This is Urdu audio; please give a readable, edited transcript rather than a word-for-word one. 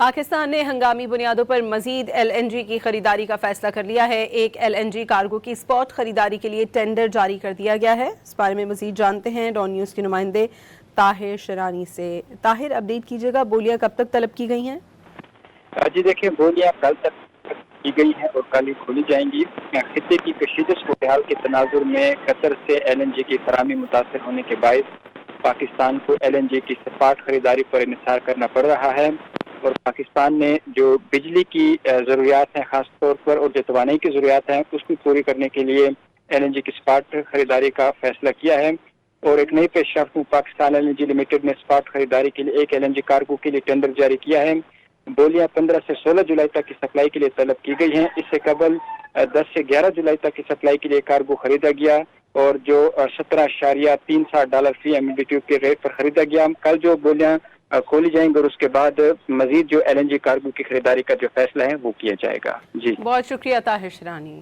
پاکستان نے ہنگامی بنیادوں پر مزید LNG کی خریداری کا فیصلہ کر لیا ہے۔ ایک LNG کارگو کی اسپاٹ خریداری کے لیے ٹینڈر جاری کر دیا گیا ہے۔ اس بارے میں مزید جانتے ہیں ڈان نیوز کے نمائندے طاہر شرانی سے۔ طاہر، اپڈیٹ کیجیے گا، بولیاں کب تک طلب کی گئی ہیں؟ جی دیکھیں، بولیاں کل تک کی گئی ہیں اور کل ہی کھولی جائیں گی۔ خطے کی کشیدہ صورتحال کے تناظر میں قطر سے LNG کی فراہمی متاثر ہونے کے باعث پاکستان کو LNG کی اسپاٹ خریداری پر انحصار کرنا پڑ رہا ہے، اور پاکستان نے جو بجلی کی ضروریات ہیں خاص طور پر اور جو توانائی کی ضروریات ہیں اس کو پوری کرنے کے لیے LNG کی اسپاٹ خریداری کا فیصلہ کیا ہے۔ اور ایک نئی پیش رفت میں پاکستان LNG لمیٹڈ نے اسپاٹ خریداری کے لیے ایک LNG کارگو کے لیے ٹینڈر جاری کیا ہے۔ بولیاں 15 سے 16 جولائی تک کی سپلائی کے لیے طلب کی گئی ہیں۔ اس سے قبل 10 سے 11 جولائی تک کی سپلائی کے لیے کارگو خریدا گیا اور جو $17.63 فی MMBtu کے ریٹ پر خریدا گیا۔ کل جو بولیاں کھولی جائیں گے اور اس کے بعد مزید جو LNG کارگو کی خریداری کا جو فیصلہ ہے وہ کیا جائے گا۔ جی بہت شکریہ طاہر شرانی۔